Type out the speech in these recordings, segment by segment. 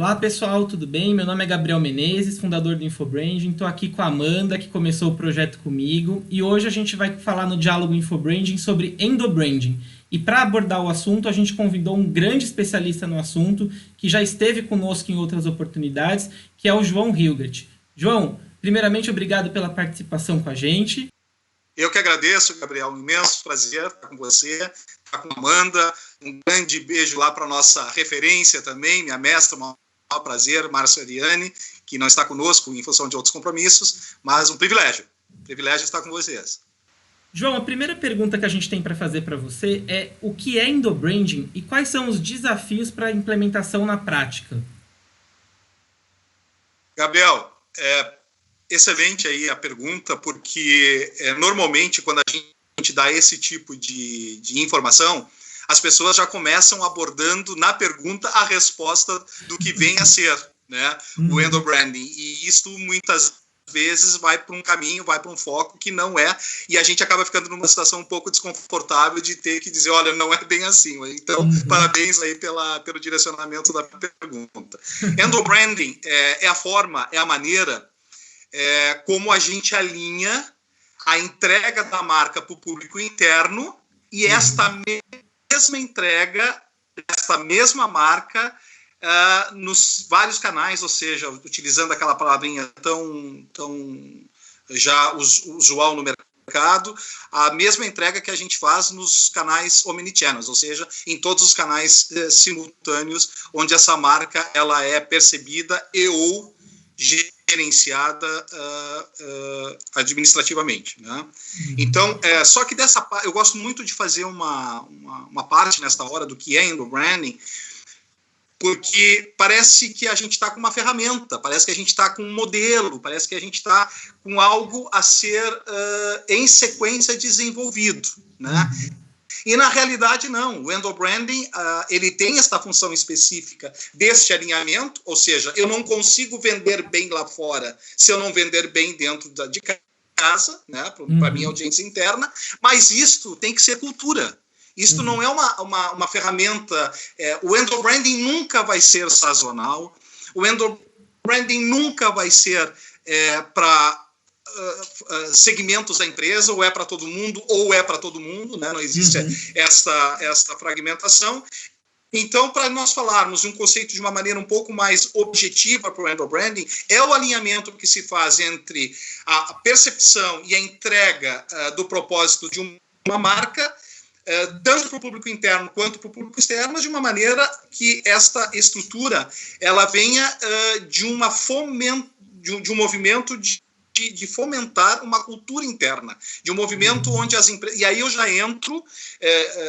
Olá pessoal, tudo bem? Meu nome é Gabriel Menezes, fundador do Infobranding. Estou aqui com a Amanda, que começou o projeto comigo, e hoje a gente vai falar no Diálogo Infobranding sobre endobranding. E para abordar o assunto, a gente convidou um grande especialista no assunto, que já esteve conosco em outras oportunidades, que é o João Hilgert. João, primeiramente, obrigado pela participação com a gente. Eu que agradeço, Gabriel, um imenso prazer estar com você, estar com a Amanda. Um grande beijo lá para a nossa referência também, minha mestra, um prazer, Márcia Ariane, que não está conosco em função de outros compromissos, mas um privilégio estar com vocês. João, a primeira pergunta que a gente tem para fazer para você é o que é endobranding e quais são os desafios para a implementação na prática? Gabriel, excelente aí a pergunta, porque normalmente quando a gente dá esse tipo de informação, as pessoas já começam abordando na pergunta a resposta do que vem a ser, né, o endobranding. E isso muitas vezes vai para um caminho, vai para um foco que não é, e a gente acaba ficando numa situação um pouco desconfortável de ter que dizer, olha, não é bem assim. Então, parabéns aí pelo direcionamento da pergunta. Endobranding é a forma, é a maneira como a gente alinha a entrega da marca para o público interno e esta mesma entrega, esta mesma marca nos vários canais, ou seja, utilizando aquela palavrinha tão já usual no mercado, a mesma entrega que a gente faz nos canais omnichannels, ou seja, em todos os canais simultâneos, onde essa marca ela é percebida e ou gerenciada administrativamente, né? Então, só que eu gosto muito de fazer uma parte nesta hora do que é endobranding, porque parece que a gente está com uma ferramenta, parece que a gente está com um modelo, parece que a gente está com algo a ser em sequência desenvolvido, né? E na realidade não, o endobranding ele tem esta função específica deste alinhamento, ou seja, eu não consigo vender bem lá fora se eu não vender bem dentro de casa, né, para a minha audiência interna, mas isto tem que ser cultura. Isto não é uma ferramenta, o endobranding nunca vai ser sazonal, o endobranding nunca vai ser para segmentos da empresa, ou é para todo mundo, né? Não existe esta fragmentação. Então, para nós falarmos de um conceito de uma maneira um pouco mais objetiva para o endobranding, é o alinhamento que se faz entre a percepção e a entrega do propósito de uma marca, tanto para o público interno quanto para o público externo, mas de uma maneira que esta estrutura ela venha de um movimento de fomentar uma cultura interna, de um movimento onde as empresas... E aí eu já entro,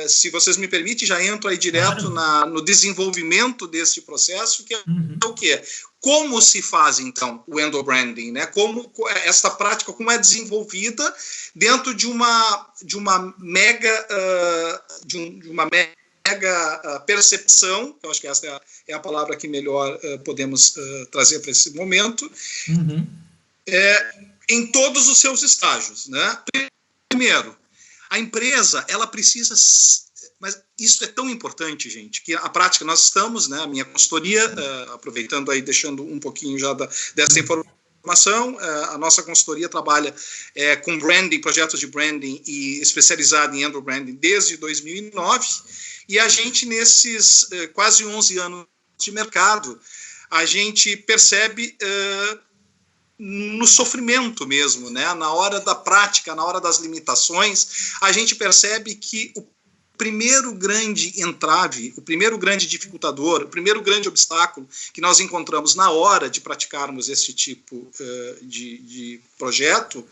se vocês me permitem, já entro aí direto no desenvolvimento desse processo, que é o quê? Como se faz, então, o endobranding, né? Como essa prática, como é desenvolvida dentro de uma mega percepção, que eu acho que essa é a palavra que melhor podemos trazer para esse momento, em todos os seus estágios, né? Primeiro, a empresa, ela precisa... Mas isso é tão importante, gente, que a prática, nós estamos, né, a minha consultoria, aproveitando aí, deixando um pouquinho já dessa informação, a nossa consultoria trabalha com branding, projetos de branding e especializada em endobranding desde 2009, e a gente, nesses quase 11 anos de mercado, a gente percebe... no sofrimento mesmo, né? Na hora da prática, na hora das limitações, a gente percebe que o primeiro grande entrave, o primeiro grande dificultador, o primeiro grande obstáculo que nós encontramos na hora de praticarmos esse tipo de projeto,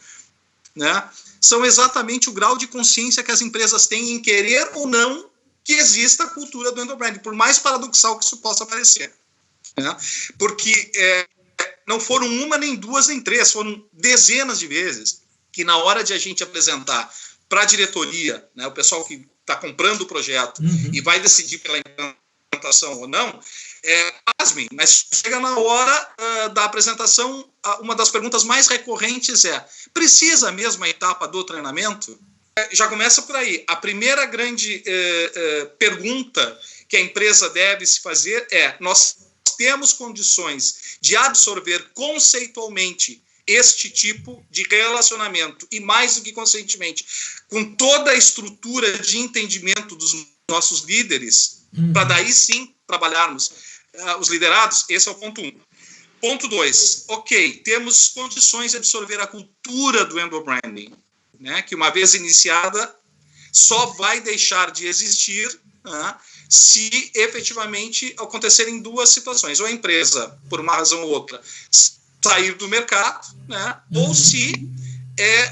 né, são exatamente o grau de consciência que as empresas têm em querer ou não que exista a cultura do endobranding, por mais paradoxal que isso possa parecer, né? Porque não foram uma, nem duas, nem três, foram dezenas de vezes que na hora de a gente apresentar para a diretoria, né, o pessoal que está comprando o projeto e vai decidir pela implementação ou não, pasmem, mas chega na hora da apresentação, uma das perguntas mais recorrentes é: precisa mesmo a etapa do treinamento? Já começa por aí. A primeira grande pergunta que a empresa deve se fazer é: nós temos condições de absorver conceitualmente este tipo de relacionamento, e mais do que conscientemente, com toda a estrutura de entendimento dos nossos líderes, para daí sim trabalharmos os liderados, esse é o ponto 1. Ponto 2, ok, temos condições de absorver a cultura do endobranding, né, que uma vez iniciada, só vai deixar de existir, né, se efetivamente acontecerem duas situações, ou a empresa, por uma razão ou outra, sair do mercado, né, ou se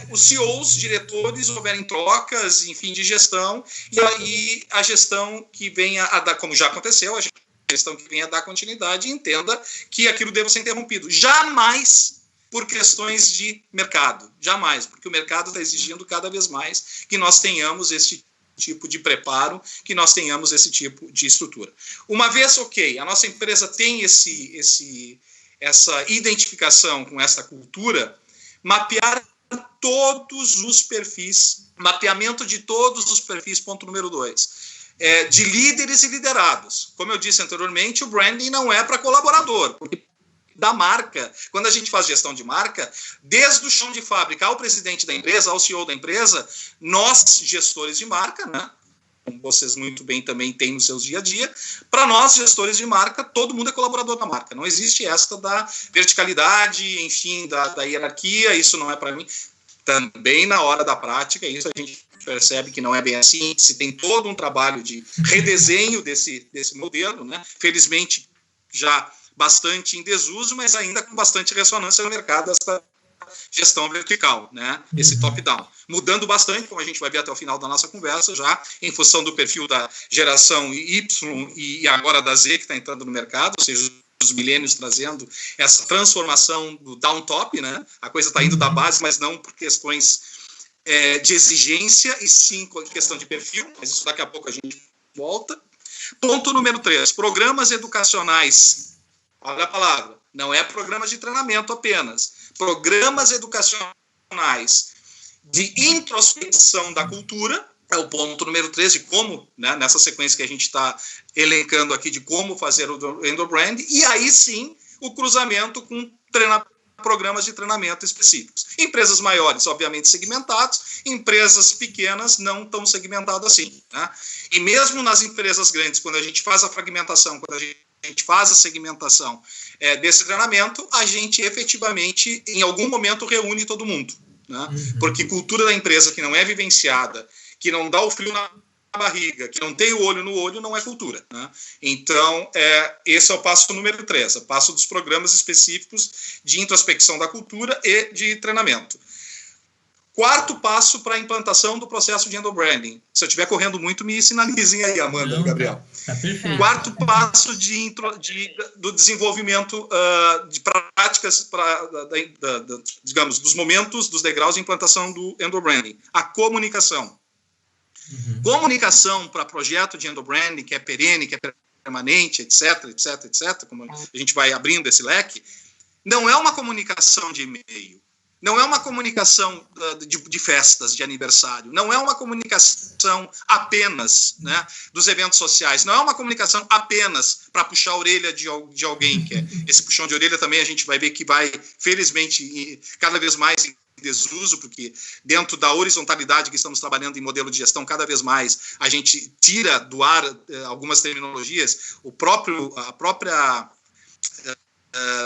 os CEOs, diretores, houverem trocas, enfim, de gestão, e aí a gestão que venha a dar, como já aconteceu, a gestão que venha a dar continuidade, entenda que aquilo deva ser interrompido. Jamais por questões de mercado, jamais, porque o mercado está exigindo cada vez mais que nós tenhamos esse tipo de preparo, que nós tenhamos esse tipo de estrutura. Uma vez, ok, a nossa empresa tem essa identificação com essa cultura, mapear todos os perfis, mapeamento de todos os perfis, ponto número 2. De líderes e liderados. Como eu disse anteriormente, o branding não é para colaborador, porque da marca, quando a gente faz gestão de marca, desde o chão de fábrica ao presidente da empresa, ao CEO da empresa, nós, gestores de marca, né, como vocês muito bem também têm nos seus dia a dia, para nós, gestores de marca, todo mundo é colaborador da marca. Não existe esta da verticalidade, enfim, da hierarquia, isso não é para mim. Também na hora da prática, isso a gente percebe que não é bem assim, se tem todo um trabalho de redesenho desse modelo, né? Felizmente já bastante em desuso, mas ainda com bastante ressonância no mercado, essa gestão vertical, né? Esse top-down. Mudando bastante, como a gente vai ver até o final da nossa conversa, já em função do perfil da geração Y e agora da Z que está entrando no mercado, ou seja, os milênios trazendo essa transformação do down-top, né? A coisa está indo da base, mas não por questões de exigência, e sim com questão de perfil, mas isso daqui a pouco a gente volta. Ponto número 3, programas educacionais. Olha a palavra, não é programas de treinamento apenas, programas educacionais de introspecção da cultura, é o ponto número 3 de como, né, nessa sequência que a gente está elencando aqui, de como fazer o endobrand, e aí sim o cruzamento com programas de treinamento específicos. Empresas maiores, obviamente, segmentados, empresas pequenas não tão segmentadas assim, né? E mesmo nas empresas grandes, quando a gente faz a fragmentação, quando a gente faz a segmentação desse treinamento, a gente efetivamente, em algum momento, reúne todo mundo, né? Porque cultura da empresa que não é vivenciada, que não dá o frio na barriga, que não tem o olho no olho, não é cultura, né? Então, esse é o passo número 3, o passo dos programas específicos de introspecção da cultura e de treinamento. Quarto passo para a implantação do processo de endobranding. Se eu estiver correndo muito, me sinalizem aí, Amanda e Gabriel. Tá perfeito. Quarto passo do desenvolvimento de práticas, digamos, dos momentos, dos degraus de implantação do endobranding. A comunicação. Comunicação para projeto de endobranding, que é perene, que é permanente, etc, etc, etc, como a gente vai abrindo esse leque, não é uma comunicação de e-mail, não é uma comunicação de festas, de aniversário, não é uma comunicação apenas, né, dos eventos sociais, não é uma comunicação apenas para puxar a orelha de alguém, que esse puxão de orelha também a gente vai ver que vai, felizmente, cada vez mais em desuso, porque dentro da horizontalidade que estamos trabalhando em modelo de gestão, cada vez mais a gente tira do ar algumas terminologias, a própria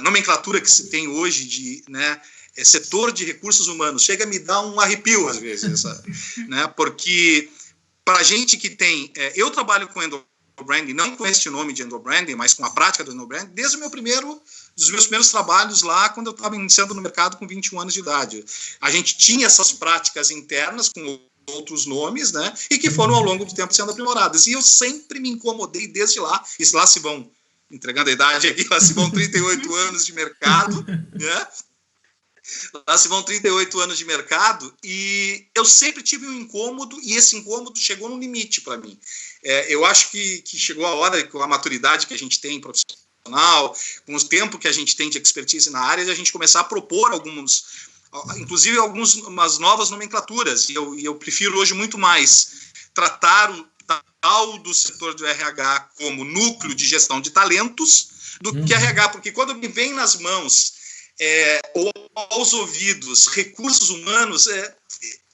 nomenclatura que se tem hoje de, né, setor de recursos humanos, chega a me dar um arrepio às vezes, né, porque para a gente que tem, eu trabalho com endobranding, não com este nome de endobranding, mas com a prática do endobranding, desde dos meus primeiros trabalhos lá, quando eu estava iniciando no mercado com 21 anos de idade. A gente tinha essas práticas internas com outros nomes, né, e que foram ao longo do tempo sendo aprimoradas. E eu sempre me incomodei desde lá, e lá se vão, entregando a idade aqui, lá se vão 38 anos de mercado, né? Lá se vão 38 anos de mercado, e eu sempre tive um incômodo, e esse incômodo chegou no limite para mim. Eu acho que chegou a hora, com a maturidade que a gente tem profissional, com o tempo que a gente tem de expertise na área, de a gente começar a propor inclusive umas novas nomenclaturas, e eu prefiro hoje muito mais tratar o tal do setor do RH como núcleo de gestão de talentos, do que RH, porque quando me vem nas mãos ou aos ouvidos recursos humanos,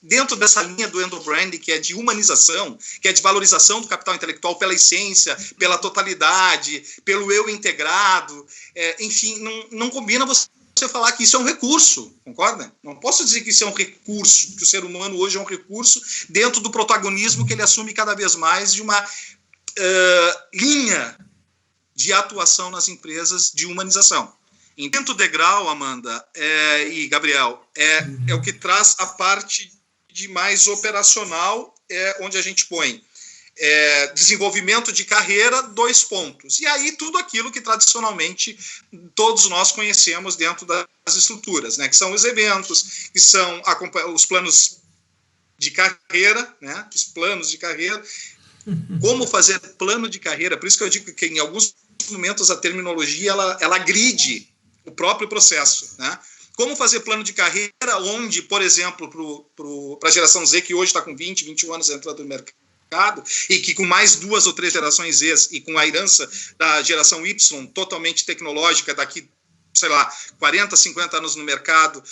dentro dessa linha do endobranding, que é de humanização, que é de valorização do capital intelectual pela essência, pela totalidade, pelo eu integrado, enfim, não combina você falar que isso é um recurso, concorda? Não posso dizer que isso é um recurso, que o ser humano hoje é um recurso dentro do protagonismo que ele assume cada vez mais de uma linha de atuação nas empresas de humanização. Em quinto degrau, Amanda e Gabriel, é o que traz a parte de mais operacional, onde a gente põe desenvolvimento de carreira, 2 pontos. E aí tudo aquilo que tradicionalmente todos nós conhecemos dentro das estruturas, né? Que são os eventos, que são os planos de carreira, né? Os planos de carreira. Como fazer plano de carreira? Por isso que eu digo que em alguns momentos a terminologia ela agride o próprio processo, né? Como fazer plano de carreira onde, por exemplo, para a geração Z, que hoje está com 20, 21 anos entrando no mercado, e que com mais 2 ou 3 gerações Z e com a herança da geração Y totalmente tecnológica, daqui, sei lá, 40, 50 anos no mercado,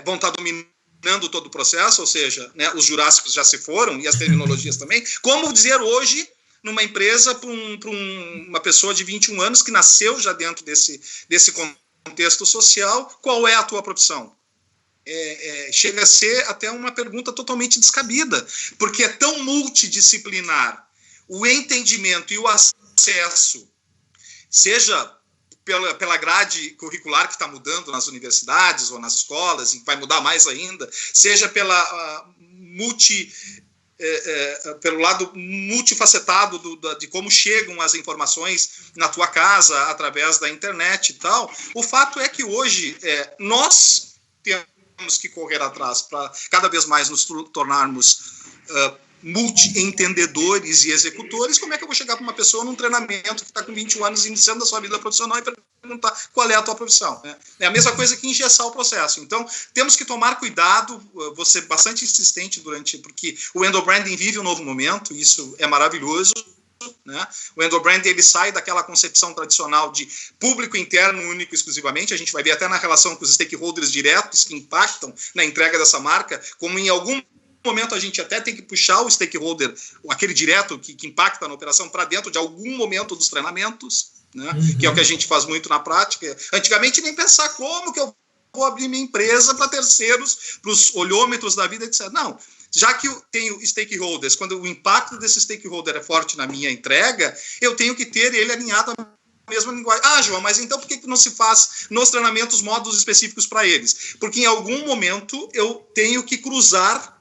vão estar dominando todo o processo, ou seja, né, os jurássicos já se foram e as terminologias também. Como dizer hoje, numa empresa, para uma pessoa de 21 anos que nasceu já dentro desse contexto social, qual é a tua profissão? Chega a ser até uma pergunta totalmente descabida, porque é tão multidisciplinar o entendimento e o acesso, seja pela grade curricular que está mudando nas universidades ou nas escolas, e vai mudar mais ainda, seja pelo lado multifacetado de como chegam as informações na tua casa, através da internet e tal. O fato é que hoje nós temos que correr atrás para cada vez mais nos tornarmos multi-entendedores e executores. Como é que eu vou chegar para uma pessoa num treinamento que está com 21 anos iniciando a sua vida profissional e perguntar qual é a tua profissão? É a mesma coisa que engessar o processo. Então, temos que tomar cuidado, vou ser bastante insistente porque o endobranding vive um novo momento, isso é maravilhoso. Né? O endobranding ele sai daquela concepção tradicional de público interno único exclusivamente. A gente vai ver até na relação com os stakeholders diretos que impactam na entrega dessa marca, como em algum momento a gente até tem que puxar o stakeholder, aquele direto que impacta na operação, para dentro de algum momento dos treinamentos, né? Que é o que a gente faz muito na prática. Antigamente nem pensar como que eu vou abrir minha empresa para terceiros, para os olhômetros da vida, etc. Não. Já que eu tenho stakeholders, quando o impacto desse stakeholder é forte na minha entrega, eu tenho que ter ele alinhado à mesma linguagem. João, mas então por que não se faz nos treinamentos módulos específicos para eles? Porque em algum momento eu tenho que cruzar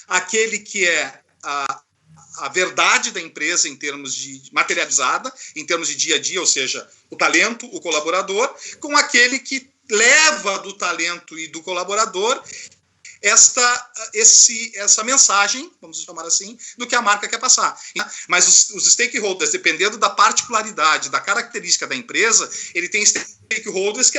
aquele que é a verdade da empresa em termos de materializada, em termos de dia a dia, ou seja, o talento, o colaborador, com aquele que leva do talento e do colaborador essa mensagem, vamos chamar assim, do que a marca quer passar. Mas os stakeholders, dependendo da particularidade, da característica da empresa, ele tem stakeholders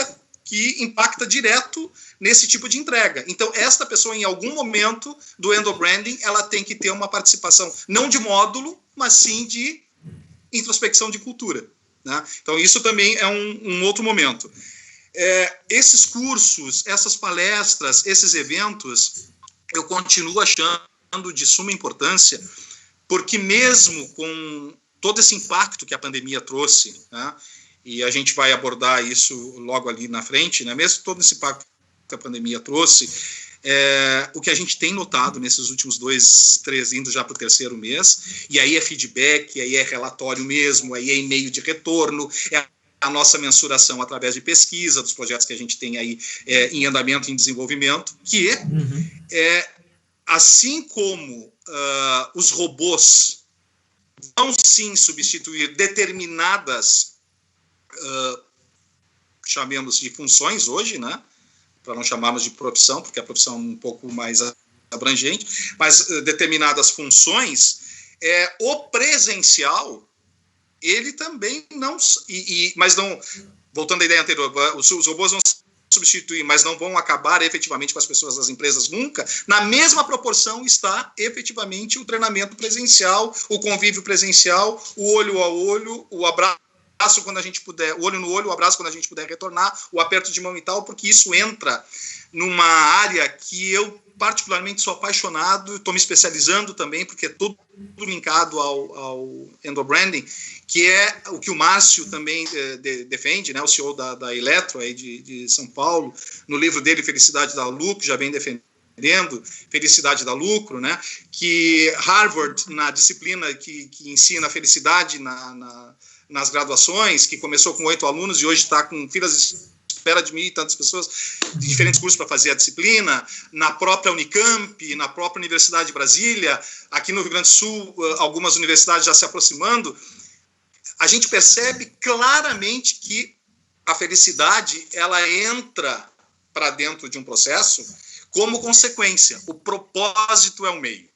que impacta direto nesse tipo de entrega. Então, esta pessoa, em algum momento do endobranding, ela tem que ter uma participação, não de módulo, mas sim de introspecção de cultura. Né? Então, isso também é um outro momento. Esses cursos, essas palestras, esses eventos, eu continuo achando de suma importância, porque mesmo com todo esse impacto que a pandemia trouxe, né, e a gente vai abordar isso logo ali na frente, né, mesmo todo esse impacto que a pandemia trouxe, o que a gente tem notado nesses últimos 2, 3, indo já para o 3º mês, e aí é feedback, aí é relatório mesmo, aí é e-mail de retorno, a nossa mensuração através de pesquisa dos projetos que a gente tem aí em andamento, em desenvolvimento, que assim como os robôs vão sim substituir determinadas, chamemos de funções hoje, né, para não chamarmos de profissão, porque a profissão é um pouco mais abrangente, mas determinadas funções, o presencial, ele também não... mas não... Voltando à ideia anterior, os robôs vão substituir, mas não vão acabar efetivamente com as pessoas das empresas nunca. Na mesma proporção está efetivamente o treinamento presencial, o convívio presencial, o olho a olho, o abraço abraço quando a gente puder, o olho no olho, o abraço quando a gente puder retornar, o aperto de mão e tal, porque isso entra numa área que eu particularmente sou apaixonado, estou me especializando também, porque é tudo linkado ao endobranding, que é o que o Márcio também defende, né, o CEO da Eletro, aí de São Paulo, no livro dele, Felicidade dá Lucro, já vem defendendo Felicidade dá Lucro, né, que Harvard, na disciplina que ensina a felicidade nas graduações, que começou com 8 alunos e hoje está com filas de espera de 1.000 e tantas pessoas de diferentes cursos para fazer a disciplina, na própria Unicamp, na própria Universidade de Brasília, aqui no Rio Grande do Sul, algumas universidades já se aproximando, a gente percebe claramente que a felicidade, ela entra para dentro de um processo como consequência. O propósito é o meio.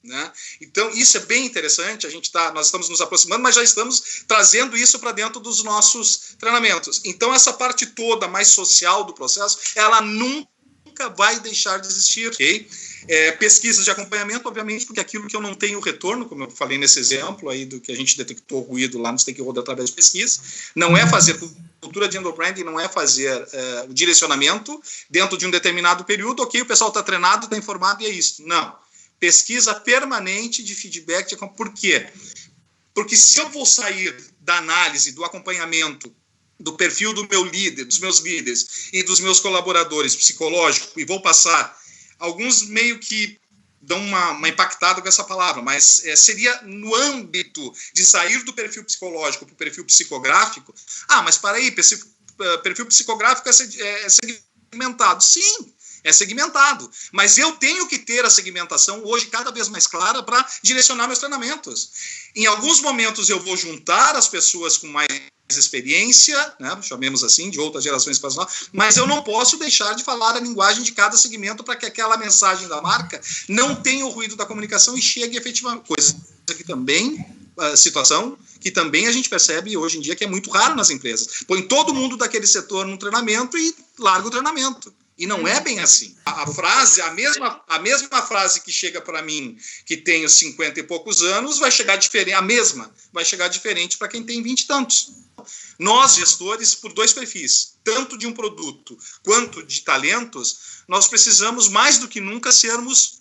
Né? Então, isso é bem interessante, nós estamos nos aproximando, mas já estamos trazendo isso para dentro dos nossos treinamentos. Então, essa parte toda mais social do processo, ela nunca vai deixar de existir. Okay? Pesquisas de acompanhamento, obviamente, porque aquilo que eu não tenho retorno, como eu falei nesse exemplo aí do que a gente detectou ruído lá no stakeholder através de pesquisa, não é fazer cultura de endobranding, não é fazer o direcionamento dentro de um determinado período, ok, o pessoal está treinado, está informado e é isso. Não. Pesquisa permanente de feedback. Por quê? Porque se eu vou sair da análise, do acompanhamento, do perfil do meu líder, dos meus líderes e dos meus colaboradores psicológicos, e vou passar, alguns meio que dão uma impactada com essa palavra, mas seria no âmbito de sair do perfil psicológico para o perfil psicográfico. Mas para aí, perfil psicográfico é segmentado. Sim, é segmentado, mas eu tenho que ter a segmentação hoje cada vez mais clara para direcionar meus treinamentos. Em alguns momentos eu vou juntar as pessoas com mais experiência, né, chamemos assim, de outras gerações passadas, mas eu não posso deixar de falar a linguagem de cada segmento para que aquela mensagem da marca não tenha o ruído da comunicação e chegue efetivamente. Coisa que também, situação que também a gente percebe hoje em dia que é muito raro nas empresas. Põe todo mundo daquele setor no treinamento e larga o treinamento. E não é bem assim. A mesma frase que chega para mim, que tenho 50 e poucos anos, vai chegar diferente, vai chegar diferente para quem tem 20 e tantos. Nós, gestores, por 2 perfis, tanto de um produto quanto de talentos, nós precisamos mais do que nunca sermos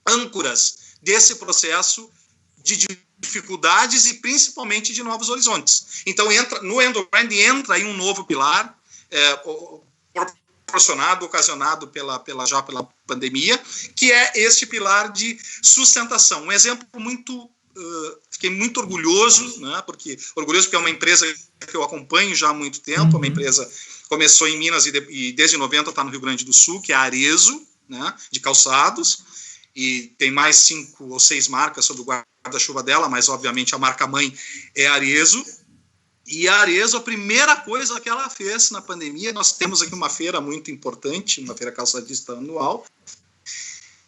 âncoras desse processo de dificuldades e principalmente de novos horizontes. Então, no endobranding entra aí um novo pilar, ocasionado pela pandemia, que é este pilar de sustentação. Um exemplo fiquei muito orgulhoso, né, porque é uma empresa que eu acompanho já há muito tempo, uma empresa começou em Minas e desde 90 está no Rio Grande do Sul, que é a Arezzo, né, de calçados, e tem mais 5 ou 6 marcas sob o guarda-chuva dela, mas obviamente a marca-mãe é a Arezzo. E a Arezzo, a primeira coisa que ela fez na pandemia, nós temos aqui uma feira muito importante, uma feira calçadista anual,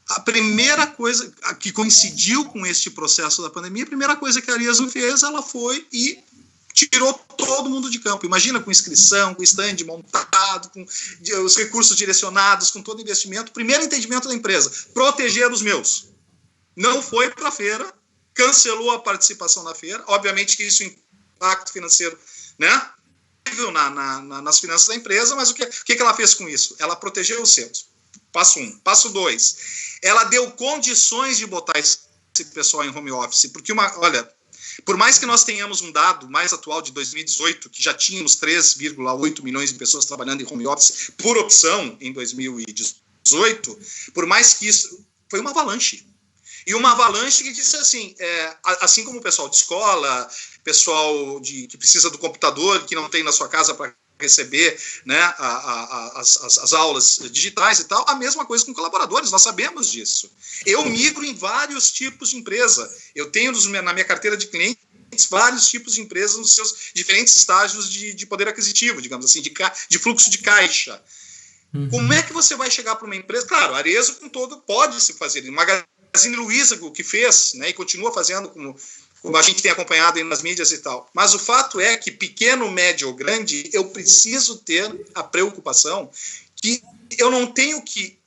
a primeira coisa que coincidiu com este processo da pandemia, a primeira coisa que a Arezzo fez, ela foi e tirou todo mundo de campo. Imagina, com inscrição, com stand montado, com os recursos direcionados, com todo investimento. Primeiro entendimento da empresa, proteger os meus. Não foi para a feira, cancelou a participação na feira, obviamente que isso impacto financeiro, né, nas finanças da empresa, mas o que ela fez com isso? Ela protegeu os seus. Passo 1. Passo 2. Ela deu condições de botar esse pessoal em home office, porque por mais que nós tenhamos um dado mais atual de 2018, que já tínhamos 3,8 milhões de pessoas trabalhando em home office por opção em 2018, por mais que isso foi uma avalanche. E uma avalanche que disse assim como o pessoal de escola, pessoal que precisa do computador, que não tem na sua casa para receber, né, as aulas digitais e tal, a mesma coisa com colaboradores, nós sabemos disso. Eu migro em vários tipos de empresa. Eu tenho na minha carteira de clientes vários tipos de empresas nos seus diferentes estágios de poder aquisitivo, digamos assim, de fluxo de caixa. Como é que você vai chegar para uma empresa? Claro, a Arezzo pode se fazer. Magazine Luiza, o que fez, né, e continua fazendo, como a gente tem acompanhado aí nas mídias e tal. Mas o fato é que, pequeno, médio ou grande, eu preciso ter a preocupação que eu não tenho que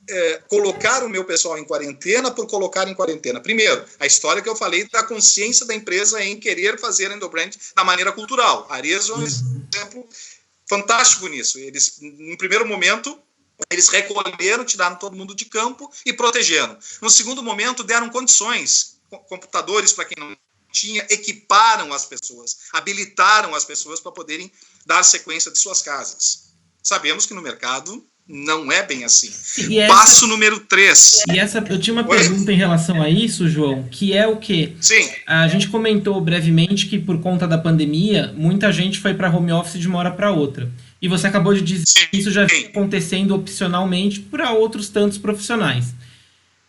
colocar o meu pessoal em quarentena por colocar em quarentena. Primeiro, a história que eu falei da consciência da empresa em querer fazer endobrand da maneira cultural. A Arezzo é um exemplo fantástico nisso. Eles, no primeiro momento, eles recolheram, tiraram todo mundo de campo e protegeram. No segundo momento, deram condições, computadores para quem não tinha, equiparam as pessoas, habilitaram as pessoas para poderem dar sequência de suas casas. Sabemos que no mercado não é bem assim. Passo número 3. E eu tinha uma pergunta em relação a isso, João, que é o quê? Sim. A gente comentou brevemente que por conta da pandemia, muita gente foi para home office de uma hora para outra. E você acabou de dizer que isso já vem acontecendo opcionalmente para outros tantos profissionais.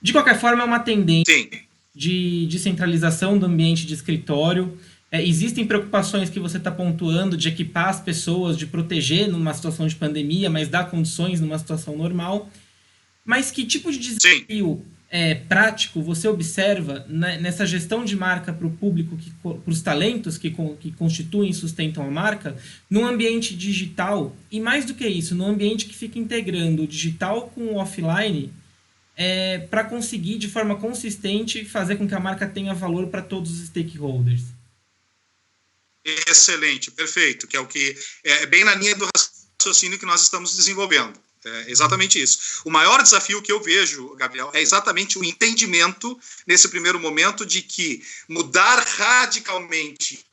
De qualquer forma, é uma tendência de descentralização do ambiente de escritório. Existem preocupações que você está pontuando de equipar as pessoas, de proteger numa situação de pandemia, mas dar condições numa situação normal. Mas que tipo de desafio prático você observa nessa gestão de marca para o público, para os talentos que constituem e sustentam a marca, num ambiente digital, e mais do que isso, num ambiente que fica integrando o digital com o offline, para conseguir, de forma consistente, fazer com que a marca tenha valor para todos os stakeholders? Excelente, perfeito, que é o que é bem na linha do raciocínio que nós estamos desenvolvendo. É exatamente isso. O maior desafio que eu vejo, Gabriel, é exatamente o entendimento, nesse primeiro momento, de que mudar radicalmente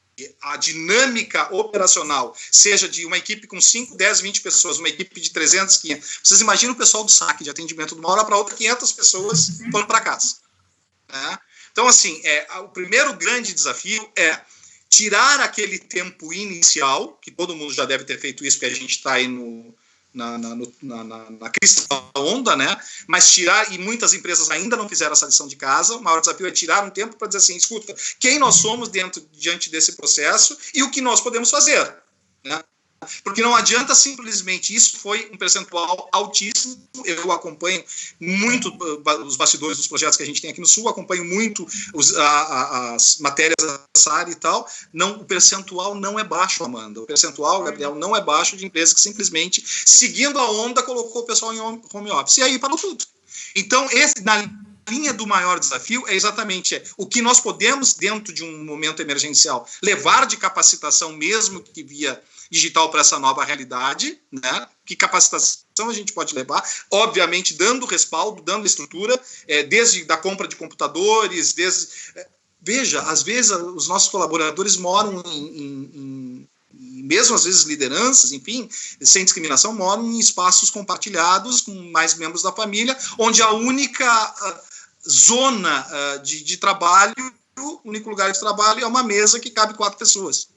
a dinâmica operacional, seja de uma equipe com 5, 10, 20 pessoas, uma equipe de 300, 500. Vocês imaginam o pessoal do saque de atendimento de uma hora para outra, 500 pessoas foram para casa. Então, assim, o primeiro grande desafio é tirar aquele tempo inicial, que todo mundo já deve ter feito isso, porque a gente está aí na crista da onda, né? Mas tirar, e muitas empresas ainda não fizeram essa lição de casa, o maior desafio é tirar um tempo para dizer assim, escuta, quem nós somos diante desse processo e o que nós podemos fazer, né? Porque não adianta simplesmente, isso foi um percentual altíssimo, eu acompanho muito os bastidores dos projetos que a gente tem aqui no Sul, acompanho muito as matérias dessa área e tal, o percentual não é baixo, Amanda, o percentual, Gabriel, não é baixo de empresas que simplesmente, seguindo a onda, colocou o pessoal em home office, e aí parou tudo. Então, na linha do maior desafio é exatamente o que nós podemos, dentro de um momento emergencial, levar de capacitação, mesmo que via digital, para essa nova realidade, né? Que capacitação a gente pode levar, obviamente dando respaldo, dando estrutura, desde da compra de computadores, veja, às vezes os nossos colaboradores moram mesmo às vezes lideranças, enfim, sem discriminação, moram em espaços compartilhados com mais membros da família, onde a única zona de trabalho, o único lugar de trabalho é uma mesa que cabe 4 pessoas.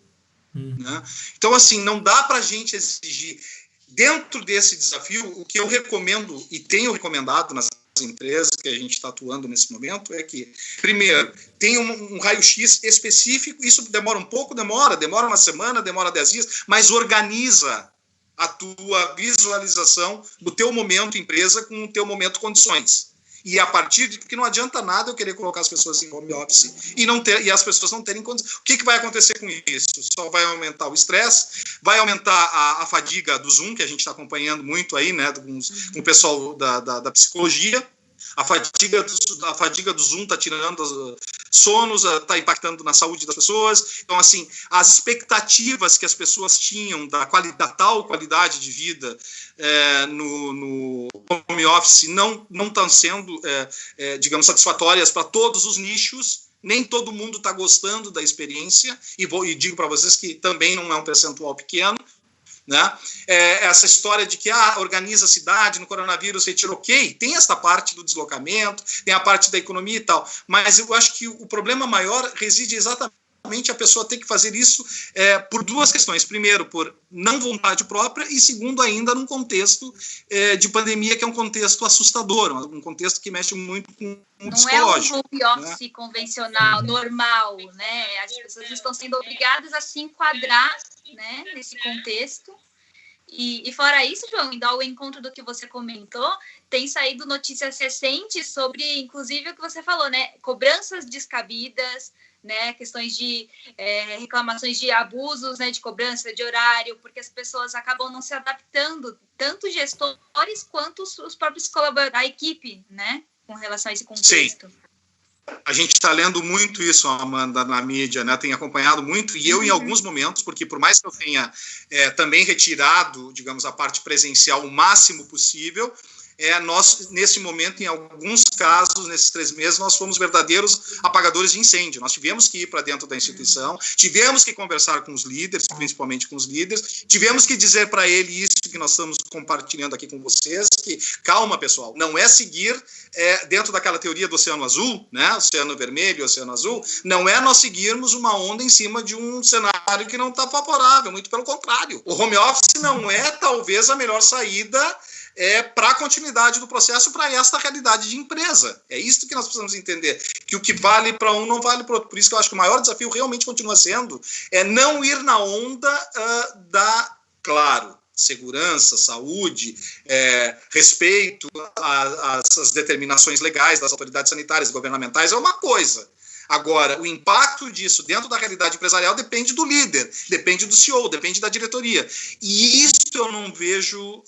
Né? Então, assim, não dá para a gente exigir, dentro desse desafio, o que eu recomendo e tenho recomendado nas empresas que a gente está atuando nesse momento é que, primeiro, tem um raio-x específico, isso demora um pouco, demora uma semana, demora 10 dias, mas organiza a tua visualização do teu momento empresa com o teu momento condições. E a partir de... Porque não adianta nada eu querer colocar as pessoas em home office e as pessoas não terem condições. O que vai acontecer com isso? Só vai aumentar o estresse, vai aumentar a fadiga do Zoom, que a gente está acompanhando muito aí, né, com o pessoal da psicologia. A fadiga do Zoom está tirando sonos, está impactando na saúde das pessoas. Então, assim, as expectativas que as pessoas tinham da tal qualidade de vida no home office não estão sendo, digamos, satisfatórias para todos os nichos. Nem todo mundo está gostando da experiência, e digo para vocês que também não é um percentual pequeno. Né? Essa história de que organiza a cidade no coronavírus, retirou, ok, tem essa parte do deslocamento, tem a parte da economia e tal, mas eu acho que o problema maior reside exatamente a pessoa ter que fazer isso por 2 questões. Primeiro, por não vontade própria, e segundo, ainda num contexto de pandemia, que é um contexto assustador, um contexto que mexe muito com o psicológico. Não é um home office convencional, normal, né? As pessoas estão sendo obrigadas a se enquadrar, né, nesse contexto, E fora isso, João, indo ao encontro do que você comentou, tem saído notícias recentes sobre, inclusive, o que você falou, né? Cobranças descabidas, né? Questões de reclamações de abusos, né? De cobrança de horário, porque as pessoas acabam não se adaptando, tanto gestores quanto os próprios colaboradores, a equipe, né? Com relação a esse contexto. Sim. A gente está lendo muito isso, Amanda, na mídia, né? Tem acompanhado muito, e eu, em alguns momentos, porque por mais que eu tenha também retirado, digamos, a parte presencial o máximo possível, nós, nesse momento, em alguns casos, nesses 3 meses, nós fomos verdadeiros apagadores de incêndio. Nós tivemos que ir para dentro da instituição, tivemos que conversar com os líderes, principalmente com os líderes, tivemos que dizer para ele isso que nós estamos compartilhando aqui com vocês, que, calma, pessoal, não é seguir dentro daquela teoria do oceano azul, né, oceano vermelho, oceano azul, não é nós seguirmos uma onda em cima de um cenário que não está favorável, muito pelo contrário. O home office não é, talvez, a melhor saída para a continuidade do processo, para esta realidade de empresa. É isso que nós precisamos entender, que o que vale para um não vale para o outro. Por isso que eu acho que o maior desafio realmente continua sendo não ir na onda claro, segurança, saúde, respeito às determinações legais das autoridades sanitárias e governamentais é uma coisa. Agora, o impacto disso dentro da realidade empresarial depende do líder, depende do CEO, depende da diretoria. E isso eu não vejo,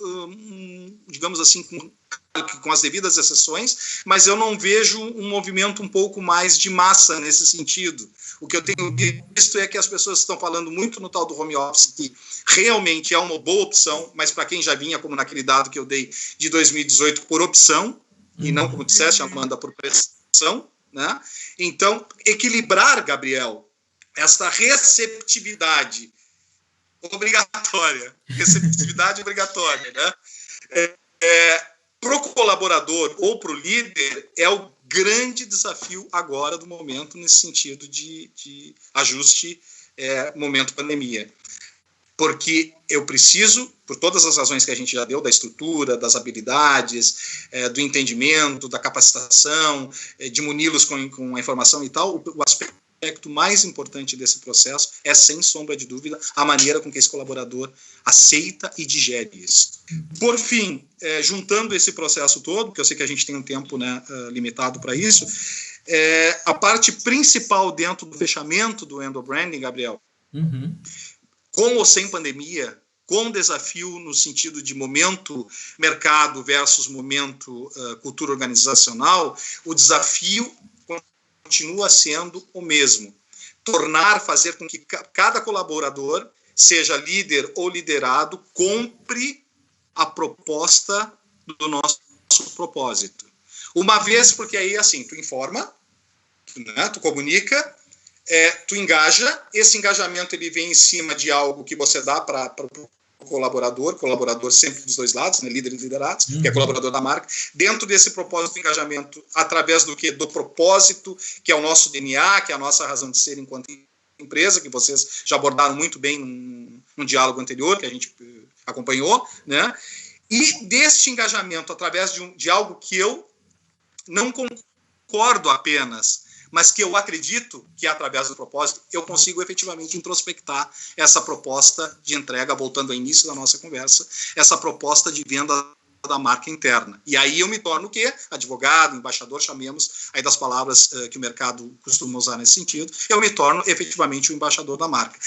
digamos assim, com as devidas exceções, mas eu não vejo um movimento um pouco mais de massa nesse sentido. O que eu tenho visto é que as pessoas estão falando muito no tal do home office, que realmente é uma boa opção, mas para quem já vinha, como naquele dado que eu dei de 2018, por opção, e não, como disseste, Amanda, por pressão, né? Então, equilibrar, Gabriel, esta receptividade obrigatória, né? Para o colaborador ou para o líder, é o grande desafio agora do momento, nesse sentido de ajuste momento pandemia. Porque eu preciso, por todas as razões que a gente já deu, da estrutura, das habilidades, do entendimento, da capacitação, de muni-los com a informação e tal, o aspecto mais importante desse processo é, sem sombra de dúvida, a maneira com que esse colaborador aceita e digere isso. Por fim, juntando esse processo todo, porque eu sei que a gente tem um tempo, né, limitado para isso, a parte principal dentro do fechamento do Endobranding, Gabriel, com ou sem pandemia, com desafio no sentido de momento mercado versus momento cultura organizacional, o desafio continua sendo o mesmo. Fazer com que cada colaborador, seja líder ou liderado, compre a proposta do nosso propósito. Uma vez, porque aí, assim, tu informa, né, tu comunica, tu engaja, esse engajamento ele vem em cima de algo que você dá para o colaborador sempre dos dois lados, né, líder e liderados, que é colaborador da marca, dentro desse propósito de engajamento, através do quê? Do propósito, que é o nosso DNA, que é a nossa razão de ser enquanto empresa, que vocês já abordaram muito bem num diálogo anterior, que a gente acompanhou, né? E deste engajamento, através de algo que eu não concordo apenas, mas que eu acredito que, através do propósito, eu consigo efetivamente introspectar essa proposta de entrega, voltando ao início da nossa conversa, essa proposta de venda da marca interna. E aí eu me torno o quê? Advogado, embaixador, chamemos aí das palavras que o mercado costuma usar nesse sentido, eu me torno efetivamente o embaixador da marca.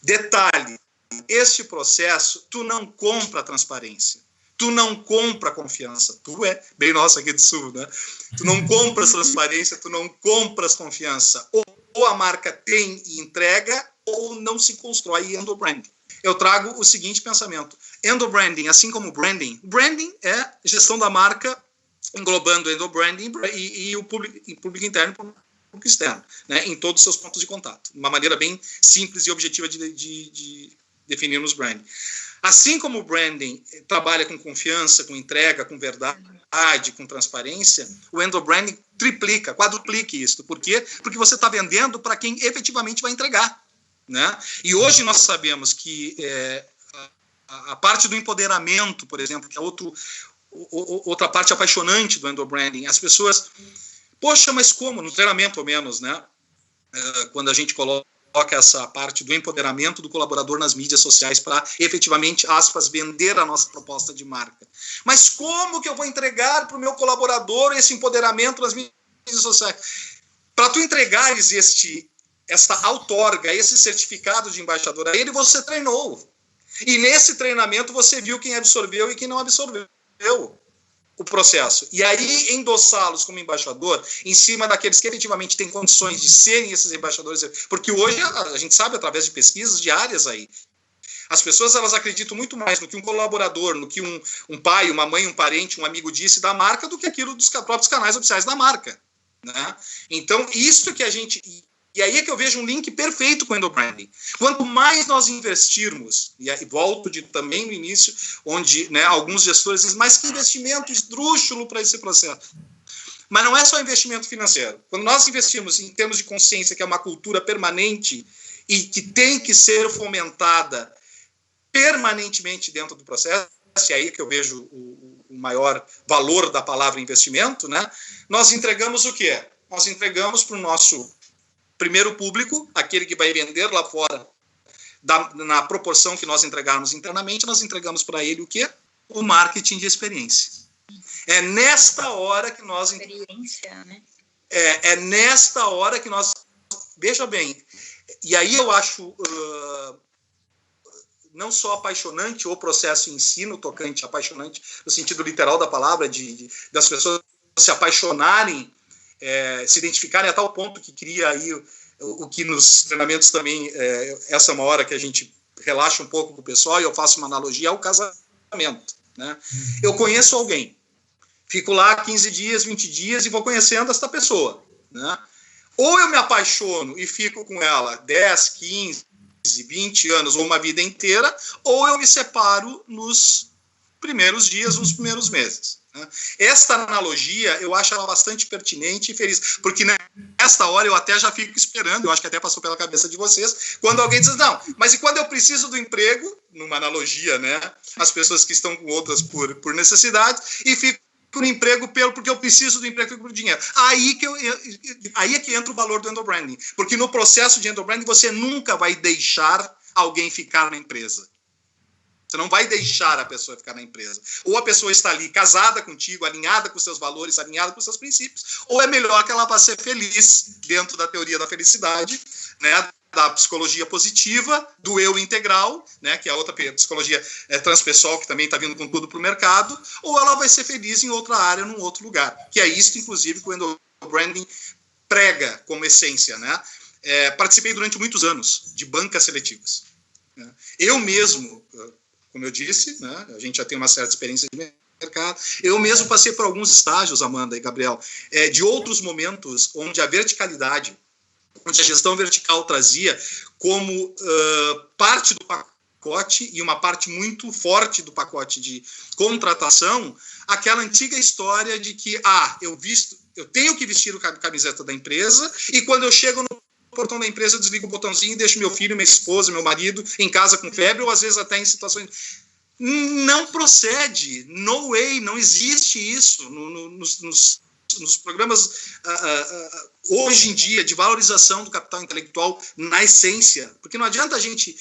Detalhe, este processo, tu não compra transparência. Tu não compra confiança. Tu é bem nosso aqui do Sul, né? Tu não compras transparência, tu não compras confiança. Ou a marca tem e entrega, ou não se constrói endobranding. Eu trago o seguinte pensamento. Endobranding, assim como branding é gestão da marca, englobando endobranding e o público interno e o público externo, né? Em todos os seus pontos de contato. Uma maneira bem simples e objetiva de definirmos branding. Assim como o branding trabalha com confiança, com entrega, com verdade, com transparência, o endobranding triplica, quadruplica isso. Por quê? Porque você está vendendo para quem efetivamente vai entregar, né? E hoje nós sabemos que a parte do empoderamento, por exemplo, que é outra parte apaixonante do endobranding, as pessoas, poxa, mas como? No treinamento, ao menos, né? Quando a gente coloca essa parte do empoderamento do colaborador nas mídias sociais para efetivamente, aspas, vender a nossa proposta de marca. Mas como que eu vou entregar para o meu colaborador esse empoderamento nas mídias sociais? Para tu entregares esta outorga, esse certificado de embaixador a ele, você treinou. E nesse treinamento você viu quem absorveu e quem não absorveu o processo. E aí endossá-los como embaixador em cima daqueles que efetivamente têm condições de serem esses embaixadores, porque hoje a gente sabe, através de pesquisas diárias aí, as pessoas elas acreditam muito mais no que um colaborador, no que um pai, uma mãe, um parente, um amigo disse da marca, do que aquilo dos próprios canais oficiais da marca, né? Então, isso que a gente... E aí é que eu vejo um link perfeito com o endobranding. Quanto mais nós investirmos, e aí volto também no início, onde, né, alguns gestores dizem, mas que investimento esdrúxulo para esse processo. Mas não é só investimento financeiro. Quando nós investimos em termos de consciência, que é uma cultura permanente e que tem que ser fomentada permanentemente dentro do processo, e aí é que eu vejo o maior valor da palavra investimento, né? Nós entregamos o quê? Nós entregamos para o nosso primeiro público, aquele que vai vender lá fora, na proporção que nós entregarmos internamente, nós entregamos para ele o quê? O marketing de experiência. É nesta hora que nós... Experiência, né? É nesta hora que nós... Veja bem, e aí eu acho não só apaixonante o processo em si, no tocante, apaixonante no sentido literal da palavra, das pessoas se apaixonarem, se identificarem a tal ponto que cria aí o que nos treinamentos também, essa é uma hora que a gente relaxa um pouco com o pessoal, e eu faço uma analogia ao casamento, né? Eu conheço alguém, fico lá 15 dias, 20 dias e vou conhecendo esta pessoa, né? Ou eu me apaixono e fico com ela 10, 15, 20 anos ou uma vida inteira, ou eu me separo nos primeiros dias, nos primeiros meses. Esta analogia, eu acho ela bastante pertinente e feliz, porque nesta hora eu até já fico esperando, eu acho que até passou pela cabeça de vocês, quando alguém diz, não, mas e quando eu preciso do emprego, numa analogia, né, as pessoas que estão com outras por necessidade, e fico no emprego porque eu preciso do emprego por dinheiro. Aí é que entra o valor do endobranding, porque no processo de endobranding você nunca vai deixar alguém ficar na empresa. Você não vai deixar a pessoa ficar na empresa. Ou a pessoa está ali casada contigo, alinhada com seus valores, alinhada com seus princípios, ou é melhor que ela vá ser feliz dentro da teoria da felicidade, né, da psicologia positiva, do eu integral, né, que é a outra psicologia transpessoal, que também está vindo com tudo para o mercado, ou ela vai ser feliz em outra área, num outro lugar. Que é isso, inclusive, que o endobranding prega como essência, né? Participei durante muitos anos de bancas seletivas. Né? Eu mesmo... Como eu disse, né, a gente já tem uma certa experiência de mercado. Eu mesmo passei por alguns estágios, Amanda e Gabriel, de outros momentos onde a verticalidade, onde a gestão vertical trazia como parte do pacote e uma parte muito forte do pacote de contratação, aquela antiga história de que eu tenho que vestir a camiseta da empresa e quando eu chego no portão da empresa, eu desligo o botãozinho e deixo meu filho, minha esposa, meu marido em casa com febre, ou às vezes até em situações... Não procede, no way, não existe isso nos programas hoje em dia de valorização do capital intelectual na essência, porque não adianta a gente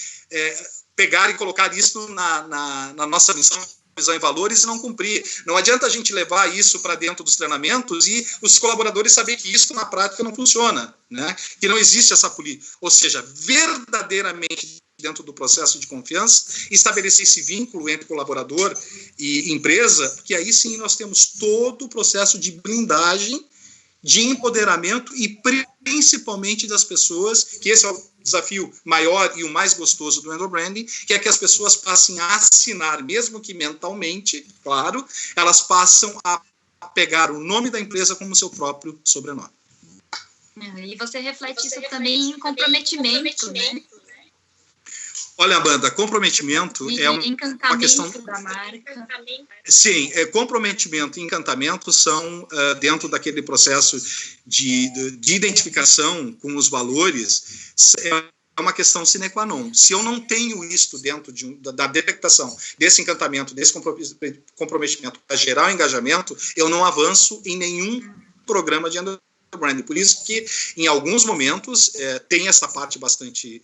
pegar e colocar isso na nossa missão, visão e valores e não cumprir. Não adianta a gente levar isso para dentro dos treinamentos e os colaboradores saberem que isso na prática não funciona, né? Que não existe essa política. Ou seja, verdadeiramente dentro do processo de confiança, estabelecer esse vínculo entre colaborador e empresa, porque aí sim nós temos todo o processo de blindagem, de empoderamento e principalmente das pessoas, que esse é o desafio maior e o mais gostoso do endobranding, que é que as pessoas passem a assinar, mesmo que mentalmente, claro, elas passam a pegar o nome da empresa como seu próprio sobrenome. E você reflete isso também em comprometimento, né? Olha, Amanda, comprometimento é uma questão da marca. Sim, comprometimento e encantamento são dentro daquele processo de identificação com os valores, é uma questão sine qua non. Se eu não tenho isso dentro da detectação desse encantamento, desse comprometimento para gerar o engajamento, eu não avanço em nenhum programa de endobranding. branding. Por isso que, em alguns momentos, tem essa parte bastante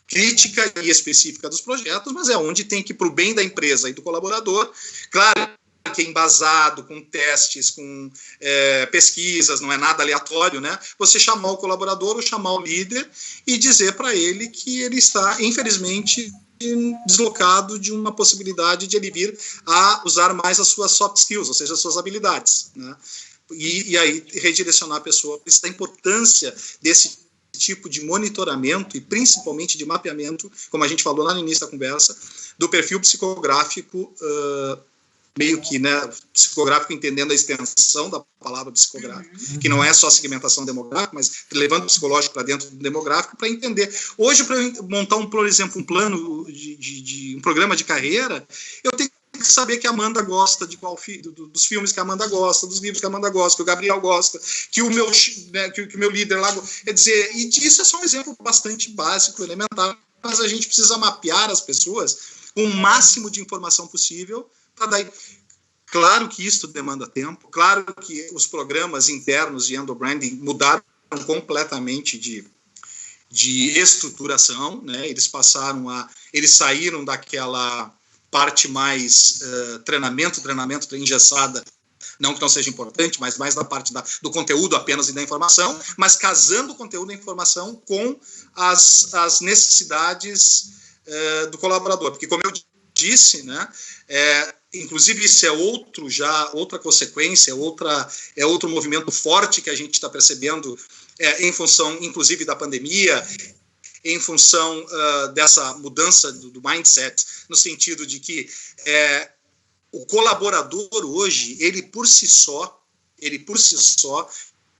crítica e específica dos projetos, mas é onde tem que, para o bem da empresa e do colaborador, claro que é embasado, com testes, com pesquisas, não é nada aleatório, né? Você chamar o colaborador ou chamar o líder e dizer para ele que ele está, infelizmente, deslocado de uma possibilidade de ele vir a usar mais as suas soft skills, ou seja, as suas habilidades, né? E aí redirecionar a pessoa. Por isso da importância desse tipo de monitoramento e principalmente de mapeamento, como a gente falou lá no início da conversa, do perfil psicográfico, meio que, né, psicográfico entendendo a extensão da palavra psicográfico, que não é só segmentação demográfica, mas levando o psicológico para dentro do demográfico para entender. Hoje, para eu montar, por exemplo, um plano de um programa de carreira, eu tenho que saber que a Amanda gosta de dos filmes que a Amanda gosta, dos livros que a Amanda gosta, que o Gabriel gosta, que o meu, né, que o meu líder lá gosta. Quer dizer, e isso é só um exemplo bastante básico, elementar, mas a gente precisa mapear as pessoas com o máximo de informação possível. Claro que isso demanda tempo, claro que os programas internos de endobranding mudaram completamente de estruturação, né? Eles saíram daquela parte mais treinamento engessada, não que não seja importante, mas mais da parte do conteúdo apenas e da informação, mas casando o conteúdo e a informação com as necessidades do colaborador, porque como eu disse, né, inclusive isso é outra consequência, é outro movimento forte que a gente está percebendo em função, inclusive, da pandemia, em função dessa mudança do mindset, no sentido de que o colaborador hoje, ele por si só,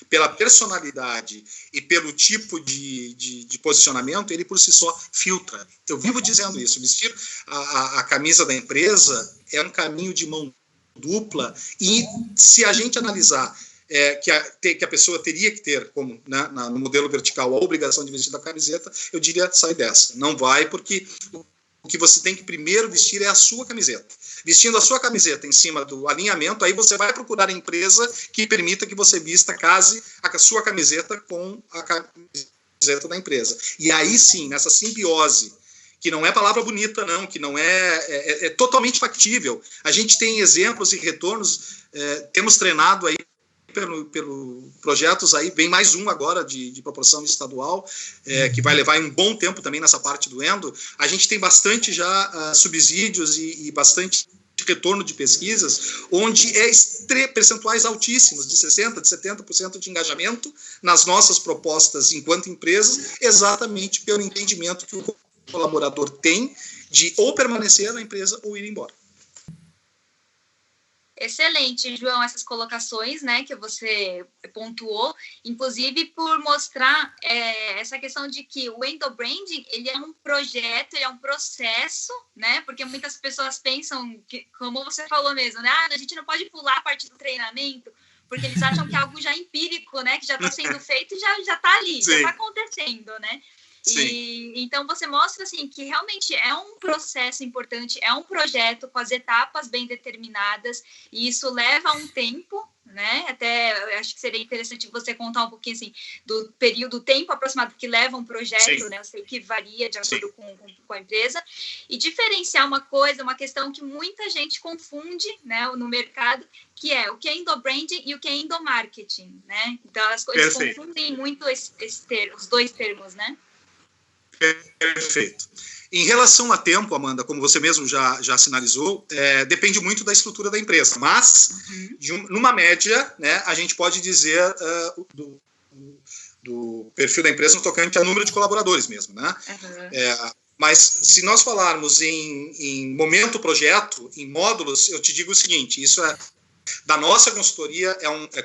pela personalidade e pelo tipo de posicionamento, ele por si só filtra. Eu vivo dizendo isso, vestir a camisa da empresa é um caminho de mão dupla, e se a gente analisar que a pessoa teria que ter, como, né, no modelo vertical, a obrigação de vestir a camiseta, eu diria, sai dessa. Não vai, porque o que você tem que primeiro vestir é a sua camiseta. Vestindo a sua camiseta em cima do alinhamento, aí você vai procurar a empresa que permita que você case a sua camiseta com a camiseta da empresa. E aí sim, nessa simbiose, que não é palavra bonita, não, que não é totalmente factível. A gente tem exemplos e retornos, temos treinado aí pelo projetos, aí vem mais um agora de proporção estadual, que vai levar um bom tempo também nessa parte do endo. A gente tem bastante já subsídios e bastante retorno de pesquisas, onde percentuais altíssimos, de 60%, de 70% de engajamento nas nossas propostas enquanto empresas, exatamente pelo entendimento que o colaborador tem de ou permanecer na empresa ou ir embora. Excelente, João, essas colocações, né, que você pontuou, inclusive por mostrar essa questão de que o endobranding, ele é um projeto, ele é um processo, né, porque muitas pessoas pensam, que, como você falou mesmo, né, a gente não pode pular a parte do treinamento, porque eles acham que é algo já empírico, né, que já está sendo feito e já está ali, já está acontecendo, né. E, então você mostra assim que realmente é um processo importante, é um projeto com as etapas bem determinadas, e isso leva um tempo, né? Até acho que seria interessante você contar um pouquinho assim do período, tempo aproximado que leva um projeto, né? Eu sei que varia de acordo com a empresa, e diferenciar uma questão que muita gente confunde, né, no mercado, que é o que é endobranding e o que é endomarketing, né? Então as coisas confundem muito os dois termos, né? Perfeito. Em relação a tempo, Amanda, como você mesmo já sinalizou, depende muito da estrutura da empresa, mas numa média, né, a gente pode dizer do perfil da empresa no tocante a número de colaboradores mesmo, né? Mas se nós falarmos em momento projeto, em módulos, eu te digo o seguinte, isso da nossa consultoria,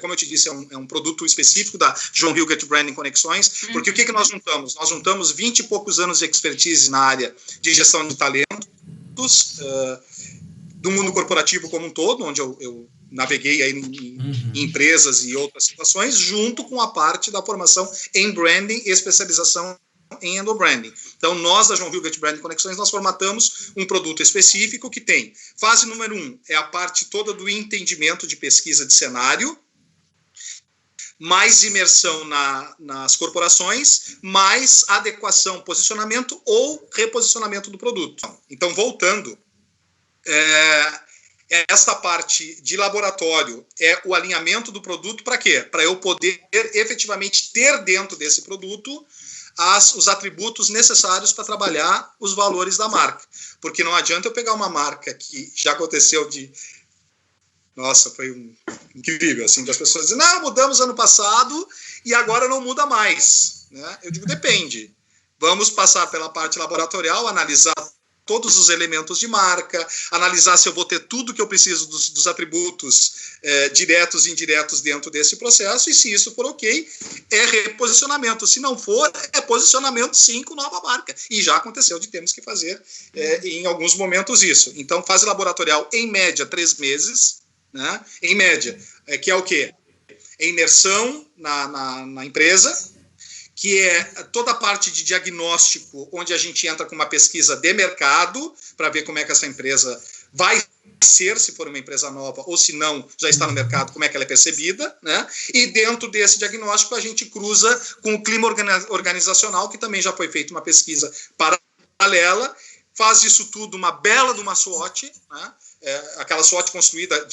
como eu te disse, é um produto específico da João Hilgert Branding Conexões, porque o que nós juntamos? Nós juntamos 20 e poucos anos de expertise na área de gestão de talentos, do mundo corporativo como um todo, onde eu naveguei aí em empresas e outras situações, junto com a parte da formação em branding e especialização em endobranding. Então, nós, da João Hilgert Branding Conexões, nós formatamos um produto específico que tem fase número 1, é a parte toda do entendimento de pesquisa de cenário, mais imersão nas corporações, mais adequação, posicionamento ou reposicionamento do produto. Então, voltando, esta parte de laboratório é o alinhamento do produto para quê? Para eu poder efetivamente ter dentro desse produto os atributos necessários para trabalhar os valores da marca. Porque não adianta eu pegar uma marca que já aconteceu de... Nossa, foi incrível, assim, das pessoas dizem, não, mudamos ano passado e agora não muda mais. Né? Eu digo, depende. Vamos passar pela parte laboratorial, analisar todos os elementos de marca, analisar se eu vou ter tudo que eu preciso dos atributos diretos e indiretos dentro desse processo, e se isso for ok, é reposicionamento. Se não for, é posicionamento sim com nova marca. E já aconteceu de termos que fazer em alguns momentos isso. Então, fase laboratorial, em média, 3 meses, né? Em média, que é o quê? É imersão na empresa, que é toda a parte de diagnóstico, onde a gente entra com uma pesquisa de mercado, para ver como é que essa empresa vai ser, se for uma empresa nova, ou se não, já está no mercado, como é que ela é percebida, né? E dentro desse diagnóstico, a gente cruza com o clima organizacional, que também já foi feita uma pesquisa paralela, faz isso tudo uma bela de uma SWOT, né? Aquela SWOT construída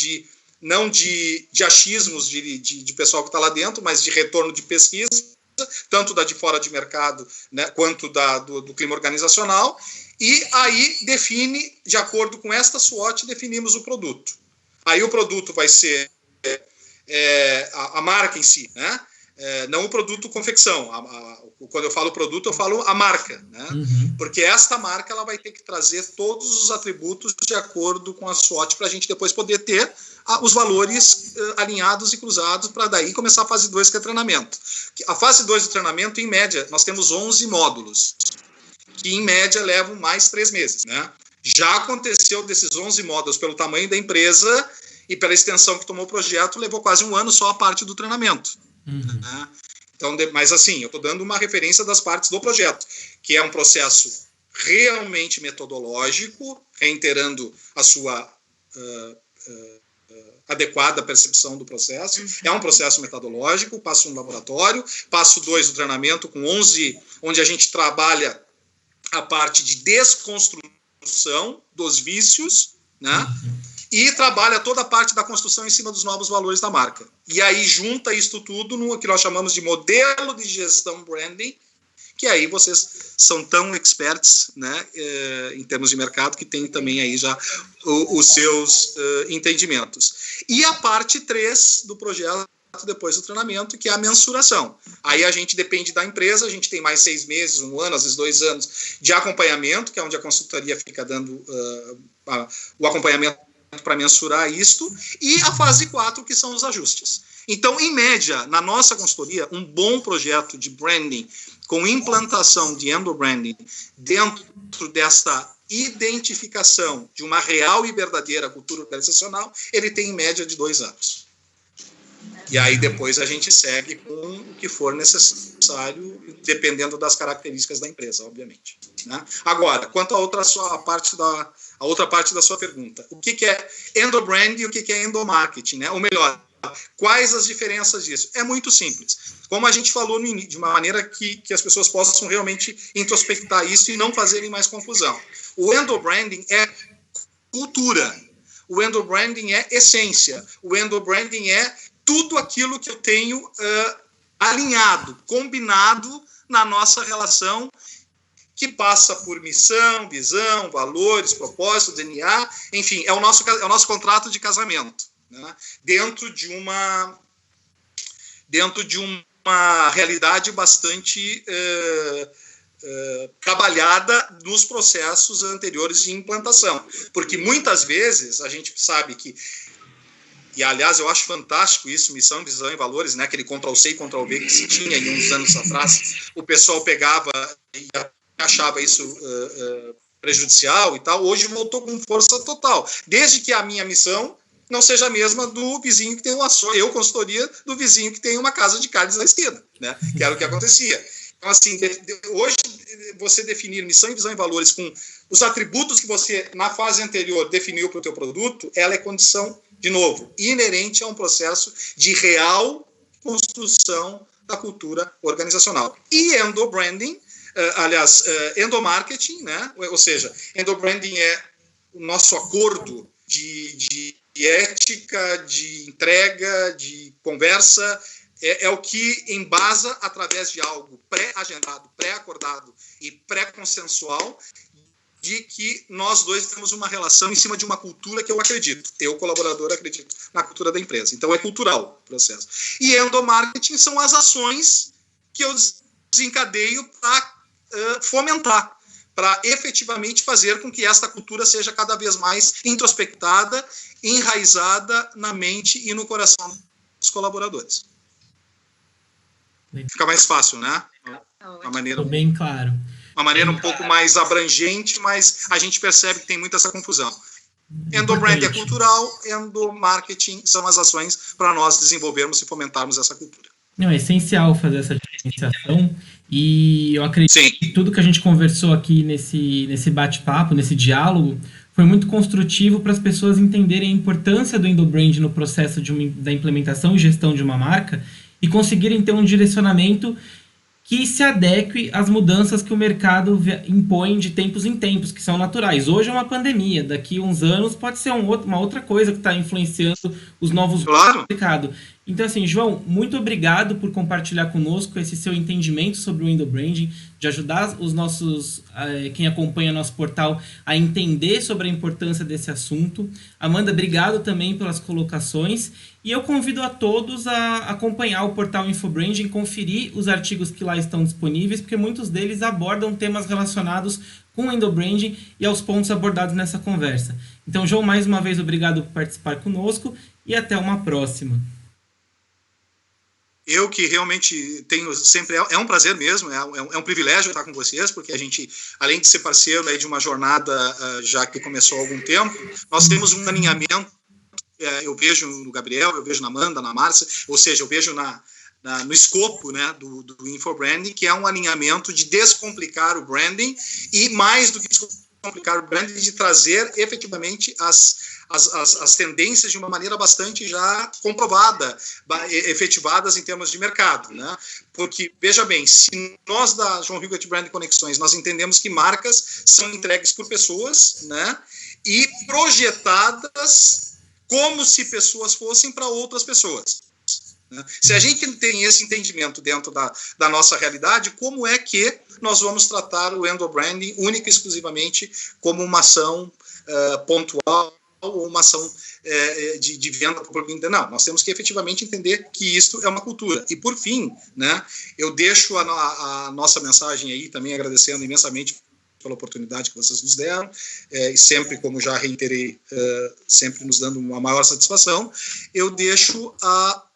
não de achismos de pessoal que está lá dentro, mas de retorno de pesquisa, tanto da de fora de mercado, né, quanto do clima organizacional, e aí define, de acordo com esta SWOT, definimos o produto. Aí o produto vai ser a marca em si, né? Não o produto confecção. Quando eu falo produto, eu falo a marca, né? Uhum. Porque esta marca ela vai ter que trazer todos os atributos de acordo com a SWOT para a gente depois poder ter os valores alinhados e cruzados para daí começar a fase 2, que é treinamento. A fase 2 do treinamento, em média, nós temos 11 módulos, que em média levam mais 3 meses, né? Já aconteceu desses 11 módulos, pelo tamanho da empresa e pela extensão que tomou o projeto, levou quase 1 ano só a parte do treinamento. Uhum. Né? Então, mas assim, eu estou dando uma referência das partes do projeto, que é um processo realmente metodológico, reiterando a sua adequada percepção do processo. Uhum. É um processo metodológico, passo 1 laboratório, passo 2 do treinamento com 11, onde a gente trabalha a parte de desconstrução dos vícios, né? Uhum. E trabalha toda a parte da construção em cima dos novos valores da marca. E aí junta isso tudo no que nós chamamos de modelo de gestão branding, que aí vocês são tão experts, né, em termos de mercado, que tem também aí já os seus entendimentos. E a parte 3 do projeto, depois do treinamento, que é a mensuração. Aí a gente depende da empresa, a gente tem mais 6 meses, 1 ano, às vezes 2 anos de acompanhamento, que é onde a consultoria fica dando o acompanhamento para mensurar isto, e a fase 4, que são os ajustes. Então, em média, na nossa consultoria, um bom projeto de branding com implantação de endobranding dentro desta identificação de uma real e verdadeira cultura organizacional, ele tem em média de 2 anos. E aí depois a gente segue com o que for necessário, dependendo das características da empresa, obviamente. Né? Agora, quanto à outra parte da sua pergunta, o que é endobranding e o que é endomarketing, né? Ou melhor, quais as diferenças disso? É muito simples. Como a gente falou no início, de uma maneira que as pessoas possam realmente introspectar isso e não fazerem mais confusão. O endobranding é cultura. O endobranding é essência. O endobranding é tudo aquilo que eu tenho alinhado, combinado na nossa relação, que passa por missão, visão, valores, propósito, DNA, enfim, é o nosso contrato de casamento, né? Dentro de uma realidade bastante trabalhada nos processos anteriores de implantação. Porque muitas vezes a gente sabe que, e aliás eu acho fantástico isso, missão, visão e valores, né? Aquele Ctrl+C e Ctrl+V que se tinha aí uns anos atrás, o pessoal pegava e achava isso prejudicial e tal, hoje voltou com força total. Desde que a minha missão não seja a mesma do vizinho que tem consultoria do vizinho que tem uma casa de carnes na esquina, né? Que era o que acontecia. Então, assim, hoje você definir missão, visão e valores com os atributos que você, na fase anterior, definiu para o teu produto, ela é condição, de novo, inerente a um processo de real construção da cultura organizacional. E endobranding, endomarketing, né? Ou seja, endobranding é o nosso acordo de ética, de entrega, de conversa, é o que embasa, através de algo pré-agendado, pré-acordado e pré-consensual, de que nós dois temos uma relação em cima de uma cultura que eu acredito. Eu, colaborador, acredito na cultura da empresa. Então, é cultural o processo. E endomarketing são as ações que eu desencadeio para fomentar, para efetivamente fazer com que esta cultura seja cada vez mais introspectada, enraizada na mente e no coração dos colaboradores. Fica mais fácil, né? Uma maneira bem claro. Uma maneira um pouco mais abrangente, mas a gente percebe que tem muita essa confusão. Endobrand é cultural, endomarketing são as ações para nós desenvolvermos e fomentarmos essa cultura. Não, é essencial fazer essa diferenciação, e eu acredito que tudo que a gente conversou aqui nesse bate-papo, nesse diálogo, foi muito construtivo para as pessoas entenderem a importância do endobrand no processo da implementação e gestão de uma marca e conseguirem ter um direcionamento que se adeque às mudanças que o mercado impõe de tempos em tempos, que são naturais. Hoje é uma pandemia, daqui a uns anos pode ser uma outra coisa que está influenciando os novos do mercado. Então, assim, João, muito obrigado por compartilhar conosco esse seu entendimento sobre o endobranding, de ajudar os nossos, quem acompanha nosso portal a entender sobre a importância desse assunto. Amanda, obrigado também pelas colocações. E eu convido a todos a acompanhar o portal InfoBranding, conferir os artigos que lá estão disponíveis, porque muitos deles abordam temas relacionados com o endobranding e aos pontos abordados nessa conversa. Então, João, mais uma vez, obrigado por participar conosco e até uma próxima. Eu que realmente tenho sempre, é um prazer mesmo, é um privilégio estar com vocês, porque a gente, além de ser parceiro aí de uma jornada já que começou há algum tempo, nós temos um alinhamento, eu vejo no Gabriel, eu vejo na Amanda, na Márcia, ou seja, eu vejo no escopo, né, do InfoBranding, que é um alinhamento de descomplicar o branding e, mais do que descomplicar o branding, de trazer efetivamente as tendências de uma maneira bastante já comprovada, efetivadas em termos de mercado, né? Porque, veja bem, se nós da João Hilgert Brand Conexões, nós entendemos que marcas são entregues por pessoas, né? E projetadas como se pessoas fossem para outras pessoas. Né? Se a gente tem esse entendimento dentro da nossa realidade, como é que nós vamos tratar o endobranding única e exclusivamente como uma ação pontual, ou uma ação de venda para o público? Não, nós temos que efetivamente entender que isto é uma cultura. E, por fim, né, eu deixo a nossa mensagem aí também agradecendo imensamente pela oportunidade que vocês nos deram, e sempre, como já reiterei, sempre nos dando uma maior satisfação. Eu deixo,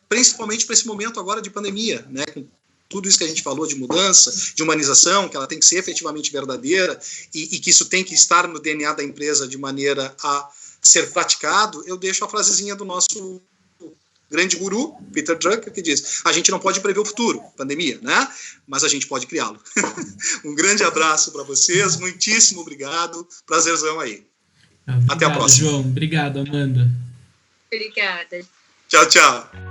principalmente para esse momento agora de pandemia, né, com tudo isso que a gente falou de mudança, de humanização, que ela tem que ser efetivamente verdadeira e que isso tem que estar no DNA da empresa de maneira a ser praticado, eu deixo a frasezinha do nosso grande guru, Peter Drucker, que diz: a gente não pode prever o futuro, pandemia, né? Mas a gente pode criá-lo. Um grande abraço para vocês, muitíssimo obrigado, prazerzão aí. Obrigado, até a próxima. João, obrigado, Amanda. Obrigada. Tchau, tchau.